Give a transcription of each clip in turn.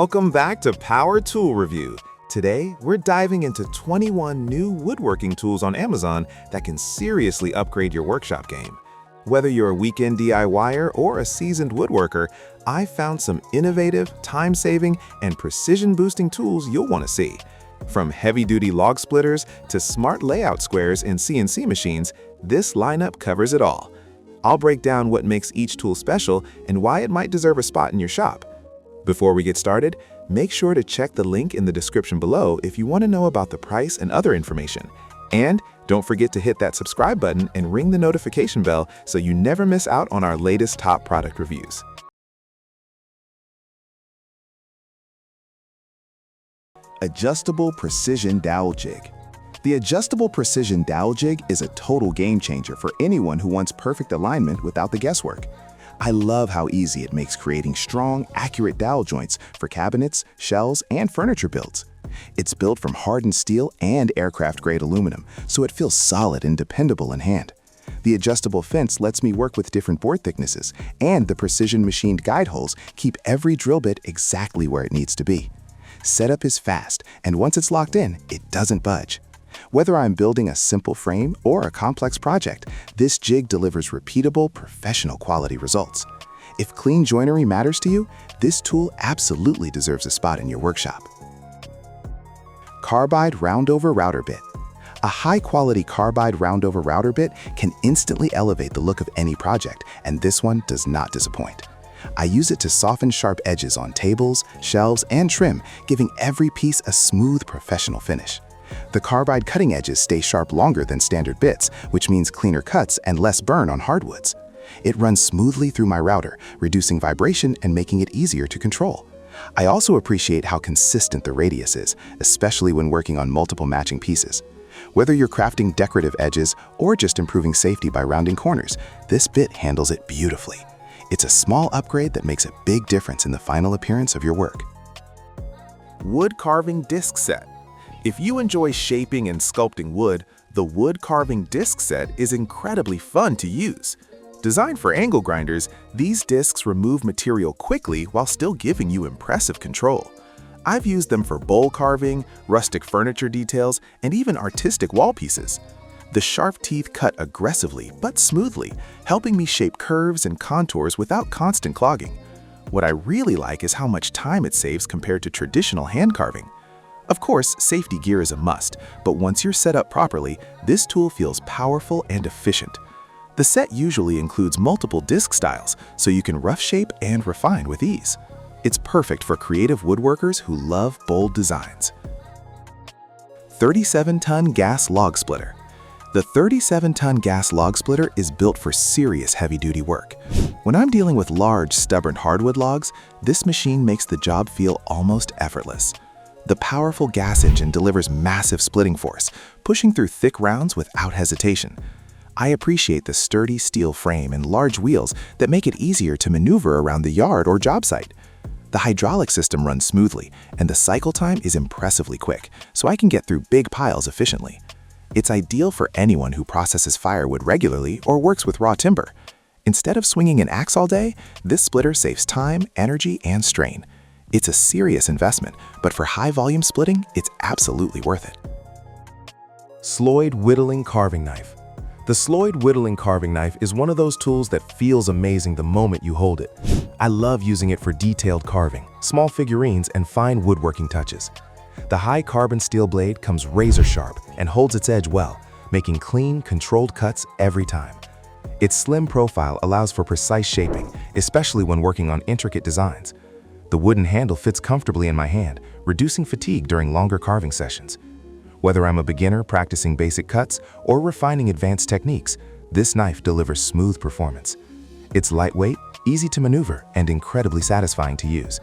Welcome back to Power Tool Review. Today, we're diving into 21 new woodworking tools on Amazon that can seriously upgrade your workshop game. Whether you're a weekend DIYer or a seasoned woodworker, I've found some innovative, time-saving, and precision-boosting tools you'll want to see. From heavy-duty log splitters to smart layout squares in CNC machines, this lineup covers it all. I'll break down what makes each tool special and why it might deserve a spot in your shop. Before we get started, make sure to check the link in the description below if you want to know about the price and other information. And don't forget to hit that subscribe button and ring the notification bell so you never miss out on our latest top product reviews. Adjustable Precision Dowel Jig. The Adjustable Precision Dowel Jig is a total game changer for anyone who wants perfect alignment without the guesswork. I love how easy it makes creating strong, accurate dowel joints for cabinets, shelves, and furniture builds. It's built from hardened steel and aircraft-grade aluminum, so it feels solid and dependable in hand. The adjustable fence lets me work with different board thicknesses, and the precision-machined guide holes keep every drill bit exactly where it needs to be. Setup is fast, and once it's locked in, it doesn't budge. Whether I'm building a simple frame or a complex project, this jig delivers repeatable, professional quality results. If clean joinery matters to you, this tool absolutely deserves a spot in your workshop. Carbide Roundover Router Bit. A high-quality carbide roundover router bit can instantly elevate the look of any project, and this one does not disappoint. I use it to soften sharp edges on tables, shelves, and trim, giving every piece a smooth, professional finish. The carbide cutting edges stay sharp longer than standard bits, which means cleaner cuts and less burn on hardwoods. It runs smoothly through my router, reducing vibration and making it easier to control. I also appreciate how consistent the radius is, especially when working on multiple matching pieces. Whether you're crafting decorative edges or just improving safety by rounding corners, this bit handles it beautifully. It's a small upgrade that makes a big difference in the final appearance of your work. Wood Carving Disc Set. If you enjoy shaping and sculpting wood, the Wood Carving Disc Set is incredibly fun to use. Designed for angle grinders, these discs remove material quickly while still giving you impressive control. I've used them for bowl carving, rustic furniture details, and even artistic wall pieces. The sharp teeth cut aggressively but smoothly, helping me shape curves and contours without constant clogging. What I really like is how much time it saves compared to traditional hand carving. Of course, safety gear is a must, but once you're set up properly, this tool feels powerful and efficient. The set usually includes multiple disc styles, so you can rough shape and refine with ease. It's perfect for creative woodworkers who love bold designs. 37-ton gas log splitter. The 37-ton gas log splitter is built for serious heavy-duty work. When I'm dealing with large, stubborn hardwood logs, this machine makes the job feel almost effortless. The powerful gas engine delivers massive splitting force, pushing through thick rounds without hesitation. I appreciate the sturdy steel frame and large wheels that make it easier to maneuver around the yard or job site. The hydraulic system runs smoothly, and the cycle time is impressively quick, so I can get through big piles efficiently. It's ideal for anyone who processes firewood regularly or works with raw timber. Instead of swinging an axe all day, this splitter saves time, energy, and strain. It's a serious investment, but for high-volume splitting, it's absolutely worth it. Sloyd Whittling Carving Knife. The Sloyd Whittling Carving Knife is one of those tools that feels amazing the moment you hold it. I love using it for detailed carving, small figurines, and fine woodworking touches. The high carbon steel blade comes razor sharp and holds its edge well, making clean, controlled cuts every time. Its slim profile allows for precise shaping, especially when working on intricate designs. The wooden handle fits comfortably in my hand, reducing fatigue during longer carving sessions. Whether I'm a beginner practicing basic cuts or refining advanced techniques, this knife delivers smooth performance. It's lightweight, easy to maneuver, and incredibly satisfying to use.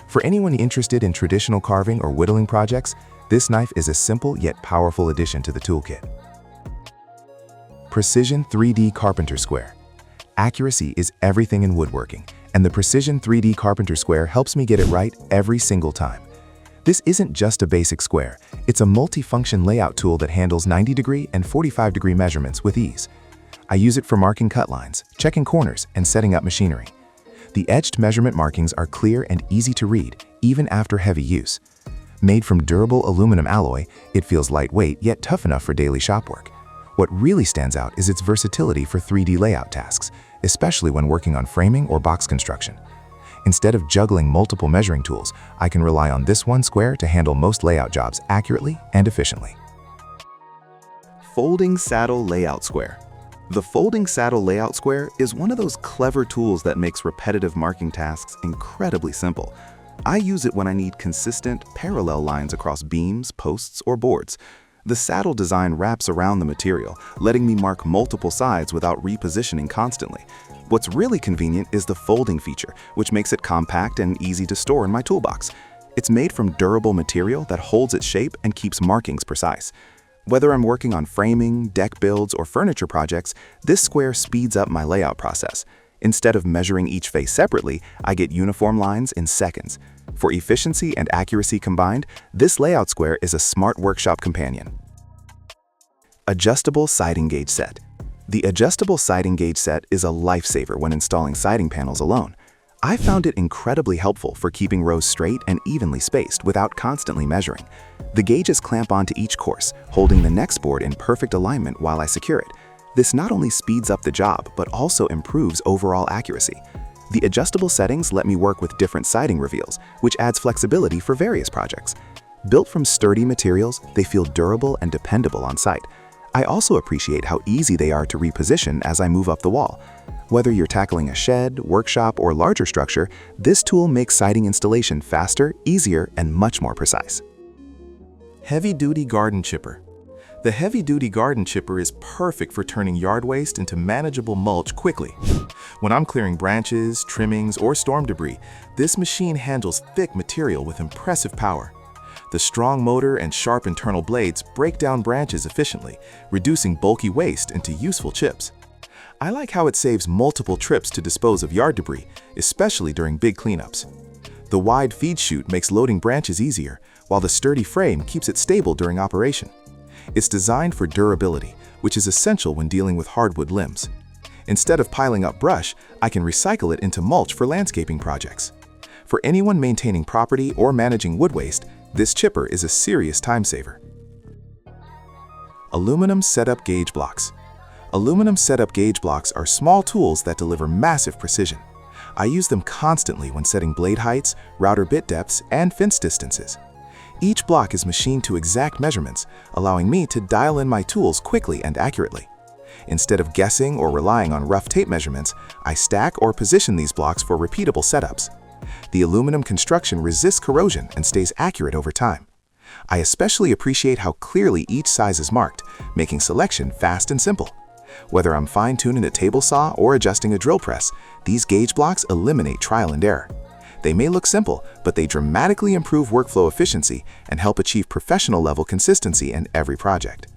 For anyone interested in traditional carving or whittling projects, this knife is a simple yet powerful addition to the toolkit. Precision 3D Carpenter Square. Accuracy is everything in woodworking, and the Precision 3D Carpenter Square helps me get it right every single time. This isn't just a basic square, it's a multi-function layout tool that handles 90-degree and 45-degree measurements with ease. I use it for marking cut lines, checking corners, and setting up machinery. The etched measurement markings are clear and easy to read, even after heavy use. Made from durable aluminum alloy, it feels lightweight yet tough enough for daily shop work. What really stands out is its versatility for 3D layout tasks, especially when working on framing or box construction. Instead of juggling multiple measuring tools, I can rely on this one square to handle most layout jobs accurately and efficiently. Folding Saddle Layout Square. The Folding Saddle Layout Square is one of those clever tools that makes repetitive marking tasks incredibly simple. I use it when I need consistent, parallel lines across beams, posts, or boards. The saddle design wraps around the material, letting me mark multiple sides without repositioning constantly. What's really convenient is the folding feature, which makes it compact and easy to store in my toolbox. It's made from durable material that holds its shape and keeps markings precise. Whether I'm working on framing, deck builds, or furniture projects, this square speeds up my layout process. Instead of measuring each face separately, I get uniform lines in seconds. For efficiency and accuracy combined, this layout square is a smart workshop companion. Adjustable Siding Gauge Set. The adjustable siding gauge set is a lifesaver when installing siding panels alone. I found it incredibly helpful for keeping rows straight and evenly spaced without constantly measuring. The gauges clamp onto each course, holding the next board in perfect alignment while I secure it. This not only speeds up the job, but also improves overall accuracy. The adjustable settings let me work with different siding reveals, which adds flexibility for various projects. Built from sturdy materials, they feel durable and dependable on site. I also appreciate how easy they are to reposition as I move up the wall. Whether you're tackling a shed, workshop, or larger structure, this tool makes siding installation faster, easier, and much more precise. Heavy-duty garden chipper. The heavy-duty garden chipper is perfect for turning yard waste into manageable mulch quickly. When I'm clearing branches, trimmings, or storm debris, this machine handles thick material with impressive power. The strong motor and sharp internal blades break down branches efficiently, reducing bulky waste into useful chips. I like how it saves multiple trips to dispose of yard debris, especially during big cleanups. The wide feed chute makes loading branches easier, while the sturdy frame keeps it stable during operation. It's designed for durability, which is essential when dealing with hardwood limbs. Instead of piling up brush, I can recycle it into mulch for landscaping projects. For anyone maintaining property or managing wood waste, this chipper is a serious time saver. Aluminum setup gauge blocks. Aluminum setup gauge blocks are small tools that deliver massive precision. I use them constantly when setting blade heights, router bit depths, and fence distances. Each block is machined to exact measurements, allowing me to dial in my tools quickly and accurately. Instead of guessing or relying on rough tape measurements, I stack or position these blocks for repeatable setups. The aluminum construction resists corrosion and stays accurate over time. I especially appreciate how clearly each size is marked, making selection fast and simple. Whether I'm fine-tuning a table saw or adjusting a drill press, these gauge blocks eliminate trial and error. They may look simple, but they dramatically improve workflow efficiency and help achieve professional-level consistency in every project.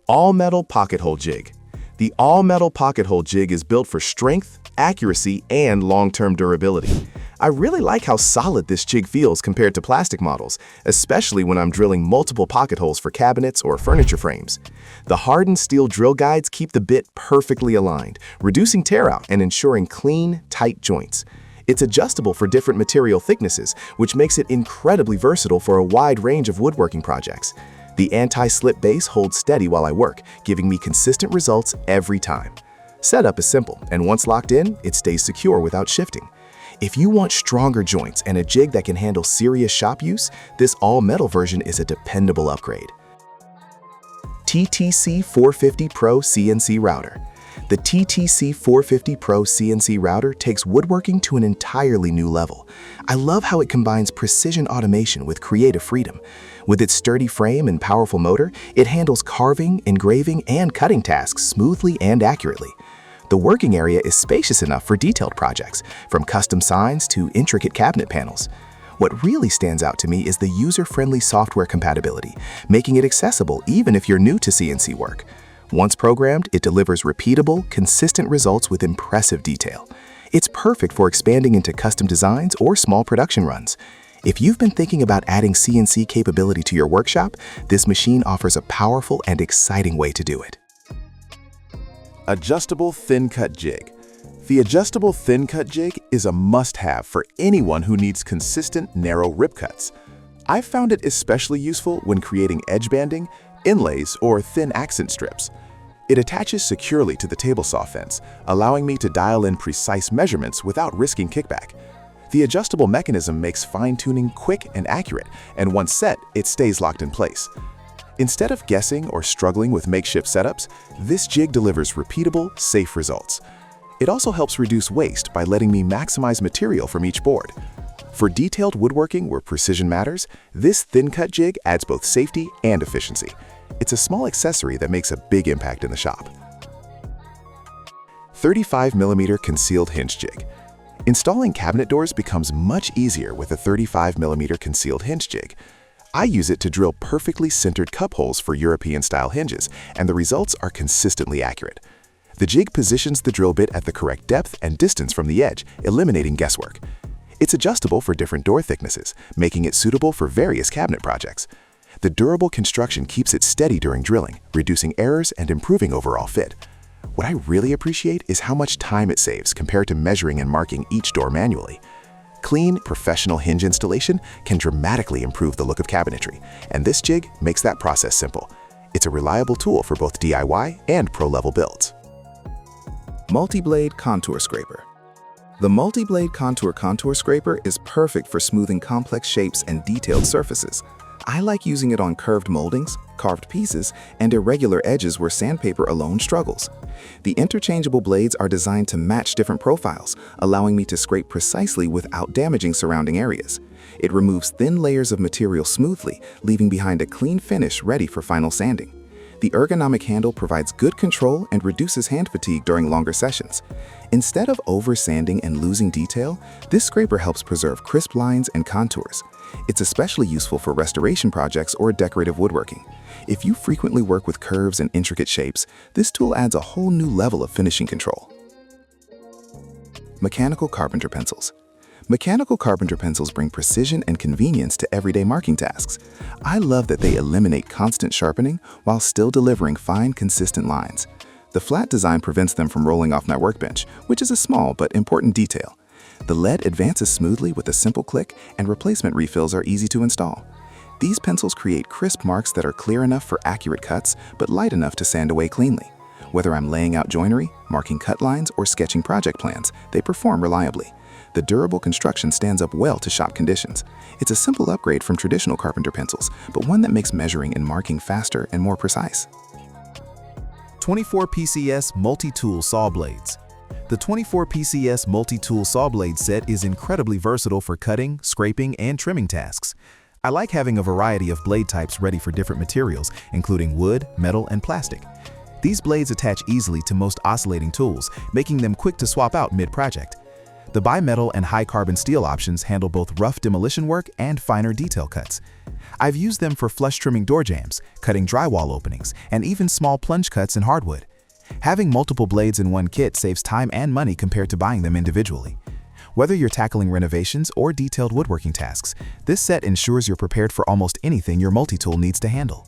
All-metal pocket hole jig. The all-metal pocket hole jig is built for strength, accuracy, and long-term durability. I really like how solid this jig feels compared to plastic models, especially when I'm drilling multiple pocket holes for cabinets or furniture frames. The hardened steel drill guides keep the bit perfectly aligned, reducing tear out and ensuring clean, tight joints. It's adjustable for different material thicknesses, which makes it incredibly versatile for a wide range of woodworking projects. The anti-slip base holds steady while I work, giving me consistent results every time. Setup is simple, and once locked in, it stays secure without shifting. If you want stronger joints and a jig that can handle serious shop use, this all-metal version is a dependable upgrade. TTC 450 Pro CNC Router. The TTC 450 Pro CNC router takes woodworking to an entirely new level. I love how it combines precision automation with creative freedom. With its sturdy frame and powerful motor, it handles carving, engraving, and cutting tasks smoothly and accurately. The working area is spacious enough for detailed projects, from custom signs to intricate cabinet panels. What really stands out to me is the user-friendly software compatibility, making it accessible even if you're new to CNC work. Once programmed, it delivers repeatable, consistent results with impressive detail. It's perfect for expanding into custom designs or small production runs. If you've been thinking about adding CNC capability to your workshop, this machine offers a powerful and exciting way to do it. Adjustable thin cut jig. The adjustable thin cut jig is a must-have for anyone who needs consistent, narrow rip cuts. I've found it especially useful when creating edge banding, inlays, or thin accent strips. It attaches securely to the table saw fence, allowing me to dial in precise measurements without risking kickback. The adjustable mechanism makes fine-tuning quick and accurate, and once set, it stays locked in place. Instead of guessing or struggling with makeshift setups, this jig delivers repeatable, safe results. It also helps reduce waste by letting me maximize material from each board. For detailed woodworking where precision matters, this thin-cut jig adds both safety and efficiency. It's a small accessory that makes a big impact in the shop. 35mm concealed hinge jig. Installing cabinet doors becomes much easier with a 35mm concealed hinge jig. I use it to drill perfectly centered cup holes for European-style hinges, and the results are consistently accurate. The jig positions the drill bit at the correct depth and distance from the edge, eliminating guesswork. It's adjustable for different door thicknesses, making it suitable for various cabinet projects. The durable construction keeps it steady during drilling, reducing errors and improving overall fit. What I really appreciate is how much time it saves compared to measuring and marking each door manually. Clean, professional hinge installation can dramatically improve the look of cabinetry, and this jig makes that process simple. It's a reliable tool for both DIY and pro-level builds. Multi-blade contour scraper. The multi-blade contour scraper is perfect for smoothing complex shapes and detailed surfaces. I like using it on curved moldings, carved pieces, and irregular edges where sandpaper alone struggles. The interchangeable blades are designed to match different profiles, allowing me to scrape precisely without damaging surrounding areas. It removes thin layers of material smoothly, leaving behind a clean finish ready for final sanding. The ergonomic handle provides good control and reduces hand fatigue during longer sessions. Instead of over-sanding and losing detail, this scraper helps preserve crisp lines and contours. It's especially useful for restoration projects or decorative woodworking. If you frequently work with curves and intricate shapes, this tool adds a whole new level of finishing control. Mechanical carpenter pencils. Mechanical carpenter pencils bring precision and convenience to everyday marking tasks. I love that they eliminate constant sharpening while still delivering fine, consistent lines. The flat design prevents them from rolling off my workbench, which is a small but important detail. The lead advances smoothly with a simple click, and replacement refills are easy to install. These pencils create crisp marks that are clear enough for accurate cuts, but light enough to sand away cleanly. Whether I'm laying out joinery, marking cut lines, or sketching project plans, they perform reliably. The durable construction stands up well to shop conditions. It's a simple upgrade from traditional carpenter pencils, but one that makes measuring and marking faster and more precise. 24 PCS multi-tool saw blades. The 24 PCS multi-tool saw blade set is incredibly versatile for cutting, scraping, and trimming tasks. I like having a variety of blade types ready for different materials, including wood, metal, and plastic. These blades attach easily to most oscillating tools, making them quick to swap out mid-project. The bimetal and high-carbon steel options handle both rough demolition work and finer detail cuts. I've used them for flush trimming door jambs, cutting drywall openings, and even small plunge cuts in hardwood. Having multiple blades in one kit saves time and money compared to buying them individually. Whether you're tackling renovations or detailed woodworking tasks, this set ensures you're prepared for almost anything your multi-tool needs to handle.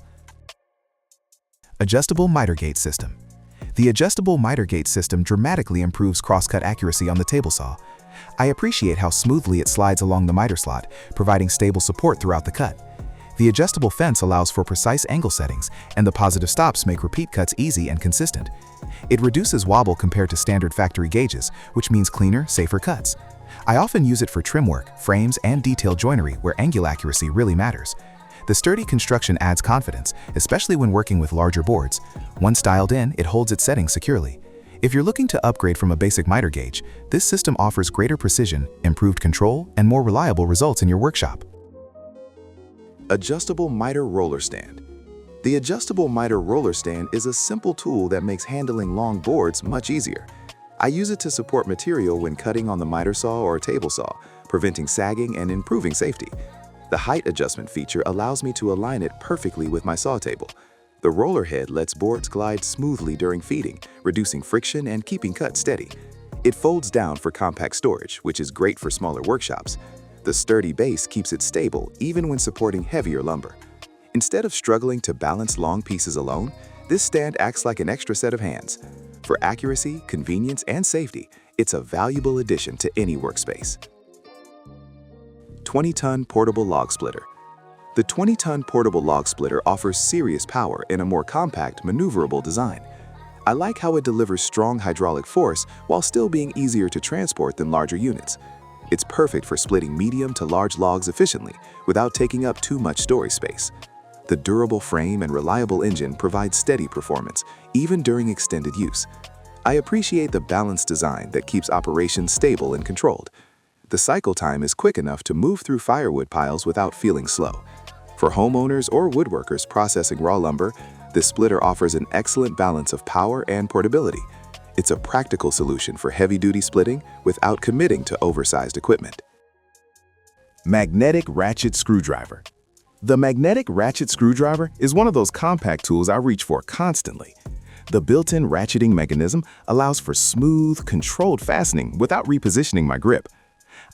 Adjustable miter gate system. The adjustable miter gate system dramatically improves crosscut accuracy on the table saw. I appreciate how smoothly it slides along the miter slot, providing stable support throughout the cut. The adjustable fence allows for precise angle settings, and the positive stops make repeat cuts easy and consistent. It reduces wobble compared to standard factory gauges, which means cleaner, safer cuts. I often use it for trim work, frames, and detailed joinery where angle accuracy really matters. The sturdy construction adds confidence, especially when working with larger boards. Once dialed in, it holds its settings securely. If you're looking to upgrade from a basic miter gauge, this system offers greater precision, improved control, and more reliable results in your workshop. Adjustable miter roller stand. The adjustable miter roller stand is a simple tool that makes handling long boards much easier. I use it to support material when cutting on the miter saw or table saw, preventing sagging and improving safety. The height adjustment feature allows me to align it perfectly with my saw table. The roller head lets boards glide smoothly during feeding, reducing friction and keeping cuts steady. It folds down for compact storage, which is great for smaller workshops. The sturdy base keeps it stable even when supporting heavier lumber. Instead of struggling to balance long pieces alone, this stand acts like an extra set of hands. For accuracy, convenience, and safety, It's a valuable addition to any workspace. 20-ton portable log splitter. The 20-ton portable log splitter offers serious power in a more compact, maneuverable design. I like how it delivers strong hydraulic force while still being easier to transport than larger units. It's perfect for splitting medium to large logs efficiently without taking up too much storage space. The durable frame and reliable engine provide steady performance, even during extended use. I appreciate the balanced design that keeps operations stable and controlled. The cycle time is quick enough to move through firewood piles without feeling slow. For homeowners or woodworkers processing raw lumber, this splitter offers an excellent balance of power and portability. It's a practical solution for heavy-duty splitting without committing to oversized equipment. Magnetic ratchet screwdriver. The magnetic ratchet screwdriver is one of those compact tools I reach for constantly. The built-in ratcheting mechanism allows for smooth, controlled fastening without repositioning my grip.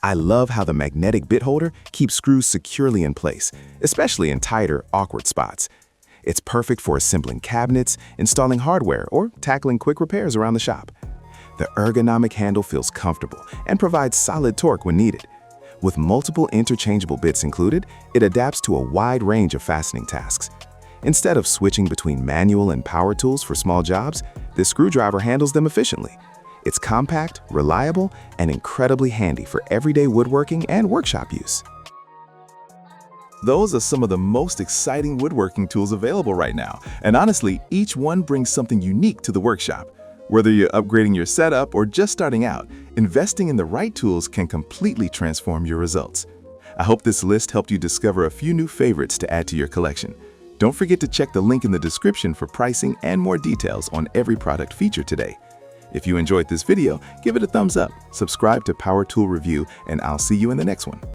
I love how the magnetic bit holder keeps screws securely in place, especially in tighter, awkward spots. It's perfect for assembling cabinets, installing hardware, or tackling quick repairs around the shop. The ergonomic handle feels comfortable and provides solid torque when needed. With multiple interchangeable bits included, it adapts to a wide range of fastening tasks. Instead of switching between manual and power tools for small jobs, this screwdriver handles them efficiently. It's compact, reliable, and incredibly handy for everyday woodworking and workshop use. Those are some of the most exciting woodworking tools available right now, and honestly, each one brings something unique to the workshop. Whether you're upgrading your setup or just starting out, investing in the right tools can completely transform your results. I hope this list helped you discover a few new favorites to add to your collection. Don't forget to check the link in the description for pricing and more details on every product featured today. If you enjoyed this video, give it a thumbs up, subscribe to Power Tool Review, and I'll see you in the next one.